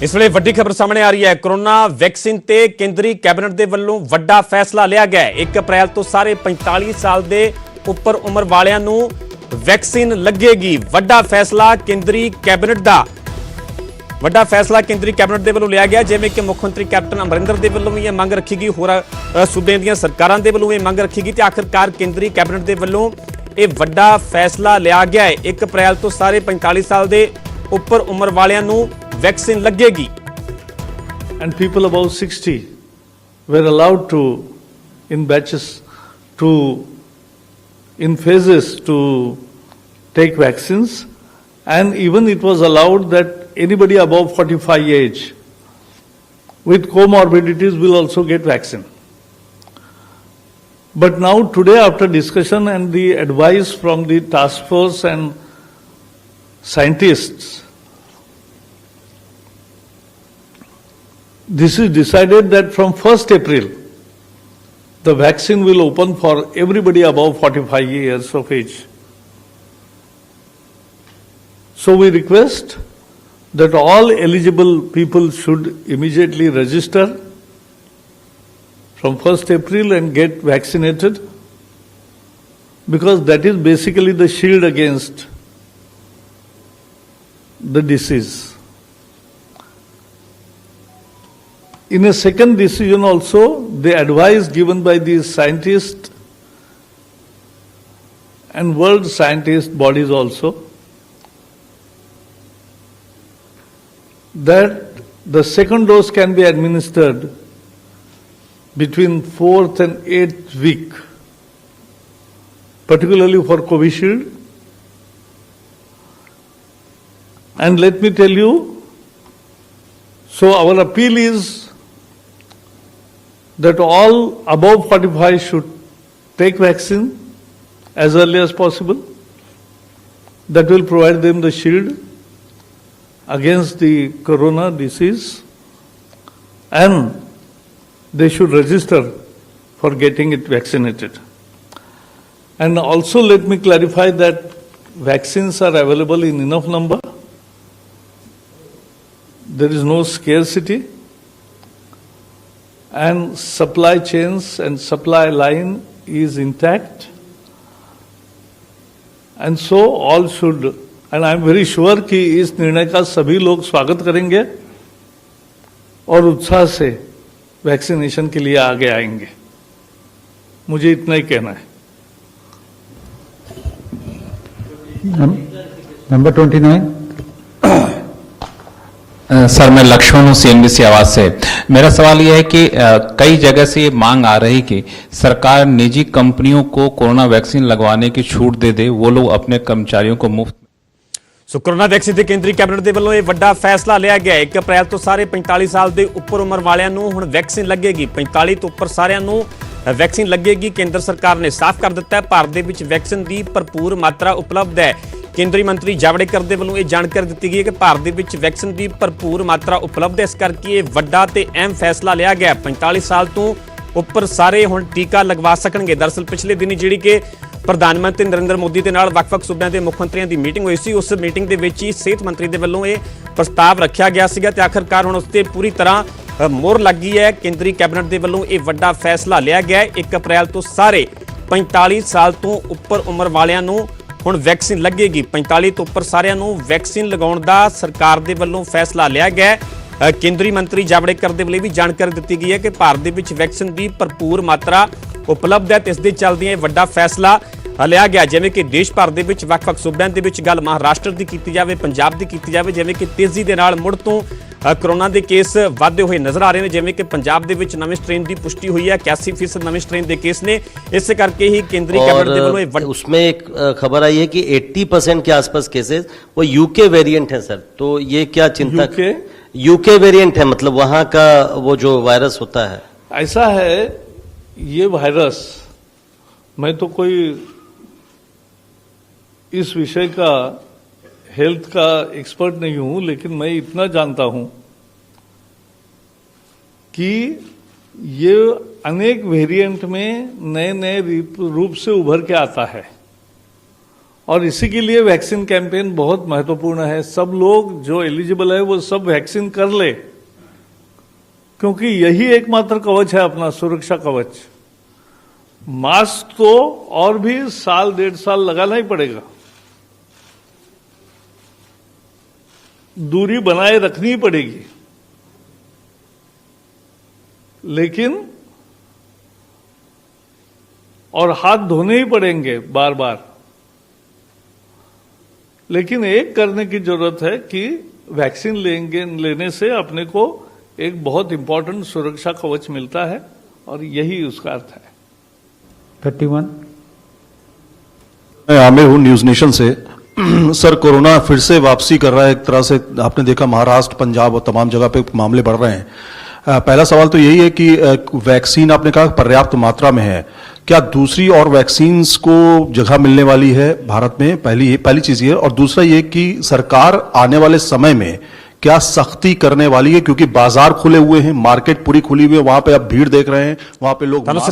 इस ਵੇਲੇ ਵੱਡੀ ਖਬਰ ਸਾਹਮਣੇ ਆ ਰਹੀ ਹੈ। ਕੋਰੋਨਾ ਵੈਕਸੀਨ ਤੇ ਕੇਂਦਰੀ ਕੈਬਨਿਟ ਦੇ ਵੱਲੋਂ ਵੱਡਾ ਫੈਸਲਾ ਲਿਆ ਗਿਆ ਹੈ। 1 ਅਪ੍ਰੈਲ ਤੋਂ ਸਾਰੇ 45 ਸਾਲ ਦੇ ਉੱਪਰ ਉਮਰ ਵਾਲਿਆਂ ਨੂੰ ਵੈਕਸੀਨ ਲੱਗੇਗੀ। ਵੱਡਾ ਫੈਸਲਾ ਕੇਂਦਰੀ ਕੈਬਨਿਟ ਦਾ ਵੱਡਾ ਫੈਸਲਾ ਕੇਂਦਰੀ ਕੈਬਨਿਟ ਦੇ ਵੱਲੋਂ ਲਿਆ ਗਿਆ। ਜਿਵੇਂ ਕਿ ਮੁੱਖ ਮੰਤਰੀ ਕੈਪਟਨ ਅਮਰਿੰਦਰ ਦੇ ਵੱਲੋਂ ਵੀ ਇਹ ਮੰਗ ਰੱਖੀ ਗਈ, ਹੋਰ ਸੂਬਿਆਂ ਦੀਆਂ ਸਰਕਾਰਾਂ ਦੇ ਵੱਲੋਂ ਇਹ ਮੰਗ ਰੱਖੀ ਗਈ ਤੇ ਆਖਿਰਕਾਰ ਕੇਂਦਰੀ ਕੈਬਨਿਟ ਦੇ ਵੱਲੋਂ ਇਹ ਵੱਡਾ ਫੈਸਲਾ ਲਿਆ ਗਿਆ ਹੈ। 1 ਅਪ੍ਰੈਲ ਤੋਂ ਸਾਰੇ 45 ਸਾਲ ਦੇ ਉੱਪਰ ਉਮਰ ਵਾਲਿਆਂ ਨੂੰ वैक्सीन लगेगी। And people above 60 were allowed to, in batches, in phases, to take vaccines, and even it was allowed that anybody above 45 age with comorbidities will also get vaccine. But now today, after discussion and the advice from the task force and scientists, this is decided that from 1st April, the vaccine will open for everybody above 45 years of age. So we request that all eligible people should immediately register from 1st April and get vaccinated, because that is basically the shield against the disease. In a second decision also, the advice given by the scientists and world scientist bodies also, that the second dose can be administered between 4th and 8th week, particularly for Covishield. And let me tell you, so our appeal is that all above 45 should take vaccine as early as possible. That will provide them the shield against the corona disease, and they should register for getting it vaccinated. And also let me clarify that vaccines are available in enough number. There is no scarcity, and supply chains and supply line is intact, and so all should, and I am very sure कि इस निर्णय का सभी लोग स्वागत करेंगे और उत्साह से वैक्सीनेशन के लिए आगे आएंगे। मुझे इतना ही कहना है। नंबर 29। सर, मैं लक्ष्मण हूँ CNBC आवाज से। मेरा सवाल यह है कि कई जगह से ये मांग आ रही कि सरकार निजी कंपनियों को कोरोना वैक्सीन लगवाने की छूट दे दे, वो लोग अपने कर्मचारियों को मुफ्त। ਸੋ ਕੋਰੋਨਾ ਵੈਕਸੀਨ ਤੇ ਕੇਂਦਰੀ ਕੈਬਨਿਟ ਦੇ ਵੱਲੋਂ ਇਹ ਵੱਡਾ ਫੈਸਲਾ ਲਿਆ ਗਿਆ ਹੈ। 1 ਅਪ੍ਰੈਲ ਤੋਂ ਸਾਰੇ 45 ਸਾਲ ਦੇ ਉੱਪਰ ਉਮਰ ਵਾਲਿਆਂ ਨੂੰ ਹੁਣ ਵੈਕਸੀਨ ਲੱਗੇਗੀ। 45 ਤੋਂ ਉੱਪਰ ਸਾਰਿਆਂ ਨੂੰ ਵੈਕਸੀਨ ਲੱਗੇਗੀ। ਕੇਂਦਰ ਸਰਕਾਰ ਨੇ ਸਾਫ਼ ਕਰ ਦਿੱਤਾ ਹੈ ਭਾਰਤ ਦੇ ਵਿੱਚ ਵੈਕਸੀਨ ਦੀ ਭਰਪੂਰ ਮਾਤਰਾ ਉਪਲਬਧ ਹੈ। ਕੇਂਦਰੀ ਮੰਤਰੀ ਜਾਵੜੇਕਰ ਦੇ ਵੱਲੋਂ ਇਹ ਜਾਣਕਾਰੀ ਦਿੱਤੀ ਗਈ ਹੈ ਕਿ ਭਾਰਤ ਦੇ ਵਿੱਚ ਵੈਕਸੀਨ ਦੀ ਭਰਪੂਰ ਮਾਤਰਾ ਉਪਲਬਧ ਹੈ। ਇਸ ਕਰਕੇ ਇਹ ਵੱਡਾ ਤੇ ਅਹਿਮ ਫੈਸਲਾ ਲਿਆ ਗਿਆ। 45 ਸਾਲ ਤੋਂ ਉੱਪਰ ਸਾਰੇ ਹੁਣ ਟੀਕਾ ਲਗਵਾ ਸਕਣਗੇ। ਦਰਅਸਲ ਪਿਛਲੇ ਦਿਨੀ ਜਿਹੜੀ ਕਿ ਪ੍ਰਧਾਨ ਮੰਤਰੀ ਨਰਿੰਦਰ ਮੋਦੀ ਦੇ ਨਾਲ ਵੱਖ-ਵੱਖ ਸੂਬਿਆਂ ਦੇ ਮੁੱਖ ਮੰਤਰੀਆਂ ਦੀ ਮੀਟਿੰਗ ਹੋਈ ਸੀ, ਉਸ ਮੀਟਿੰਗ ਦੇ ਵਿੱਚ ਹੀ ਸਿਹਤ ਮੰਤਰੀ ਦੇ ਵੱਲੋਂ ਇਹ ਪ੍ਰਸਤਾਵ ਰੱਖਿਆ ਗਿਆ ਸੀਗਾ ਤੇ ਆਖਰਕਾਰ ਹੁਣ ਉਸ ਤੇ ਪੂਰੀ ਤਰ੍ਹਾਂ ਮੋਹਰ ਲੱਗੀ ਹੈ। ਕੇਂਦਰੀ ਕੈਬਨਿਟ ਦੇ ਵੱਲੋਂ ਇਹ ਵੱਡਾ ਫੈਸਲਾ ਲਿਆ ਗਿਆ ਹੈ। 1 ਅਪ੍ਰੈਲ ਤੋਂ ਸਾਰੇ 45 ਸਾਲ ਤੋਂ ਉੱਪਰ ਉਮਰ ਵਾਲਿਆਂ ਨੂੰ ਹੁਣ ਵੈਕਸੀਨ ਲੱਗੇਗੀ। 45 ਤੋਂ ਉੱਪਰ ਸਾਰਿਆਂ ਨੂੰ ਵੈਕਸੀਨ ਲਗਾਉਣ ਦਾ ਸਰਕਾਰ ਦੇ ਵੱਲੋਂ ਫੈਸਲਾ ਲਿਆ ਗਿਆ ਹੈ। ਕੇਂਦਰੀ ਮੰਤਰੀ ਜਾਵੜੇਕਰ ਦੇ ਵੱਲੋਂ ਵੀ ਜਾਣਕਾਰੀ ਦਿੱਤੀ ਗਈ ਹੈ ਕਿ ਭਾਰਤ ਦੇ ਵਿੱਚ ਵੈਕਸੀਨ ਦੀ ਭਰਪੂਰ ਮਾਤਰਾ ਉਪਲਬਧ ਹੈ ਤੇ ਇਸ ਦੇ ਚੱਲਦਿਆਂ ਇਹ ਵੱਡਾ ਫੈਸਲਾ ਲਿਆ ਗਿਆ। ਜਿਵੇਂ ਕਿ ਦੇਸ਼ ਭਰ ਦੇ ਵਿੱਚ ਵੱਖ-ਵੱਖ ਸੂਬਿਆਂ ਦੇ ਵਿੱਚ ਗੱਲ ਮਹਾਰਾਸ਼ਟਰ ਦੀ ਕੀਤੀ ਜਾਵੇ, ਪੰਜਾਬ ਦੀ ਕੀਤੀ ਜਾਵੇ, ਜਿਵੇਂ ਕਿ ਤੇਜ਼ੀ ਦੇ ਨਾਲ ਮੁੜ ਤੋਂ ਕੋਰੋਨਾ ਦੇ ਕੇਸ ਵਧਦੇ ਹੋਏ ਨਜ਼ਰ ਆ ਰਹੇ ਨੇ। ਜਿਵੇਂ ਕਿ ਪੰਜਾਬ ਦੇ ਵਿੱਚ ਨਵੇਂ ਸਟ੍ਰੇਨ ਦੀ ਪੁਸ਼ਟੀ ਹੋਈ ਹੈ, 81% ਨਵੇਂ ਸਟ੍ਰੇਨ ਦੇ ਕੇਸ ਨੇ। ਇਸੇ ਕਰਕੇ ही केंद्रीय कैबिनेट ਦੇ ਵੱਲੋਂ उसमें एक खबर आई है कि 80% के आसपास केसेस वो यूके वेरिएंट है सर, तो ये क्या चिंता? यूके वेरिएंट है, मतलब वहां का वो जो वायरस होता है। ऐसा है, ये वायरस, मैं तो कोई इस विषय का हेल्थ का एक्सपर्ट नहीं हूं, लेकिन मैं इतना जानता हूं कि ये अनेक वेरिएंट में नए नए रूप से उभर के आता है और इसी के लिए वैक्सीन कैंपेन बहुत महत्वपूर्ण है। सब लोग जो एलिजिबल है वो सब वैक्सीन कर ले, क्योंकि यही एकमात्र कवच है अपना, सुरक्षा कवच। मास्क तो और भी साल 1.5 साल लगाना ही पड़ेगा, दूरी बनाए रखनी ही पड़ेगी, लेकिन और हाथ धोने ही पड़ेंगे बार बार। लेकिन एक करने की जरूरत है कि वैक्सीन लेने से अपने को एक बहुत इंपॉर्टेंट सुरक्षा कवच मिलता है, और यही उसका अर्थ है। 31 मैं आमिर हूं न्यूज नेशन से। सर, कोरोना फिर से वापसी कर रहा है एक तरह से। आपने देखा महाराष्ट्र, पंजाब और तमाम जगह पे मामले बढ़ रहे हैं। पहला सवाल तो यही है कि वैक्सीन आपने कहा पर्याप्त मात्रा में है, क्या दूसरी और वैक्सीन्स को जगह मिलने वाली है भारत में? पहली चीज ये। और दूसरा ये कि सरकार आने वाले समय में क्या सख्ती करने वाली है, क्योंकि बाजार खुले हुए हैं, मार्केट पूरी खुली हुई है, वहां पे आप भीड़ देख रहे हैं, वहां पे लोग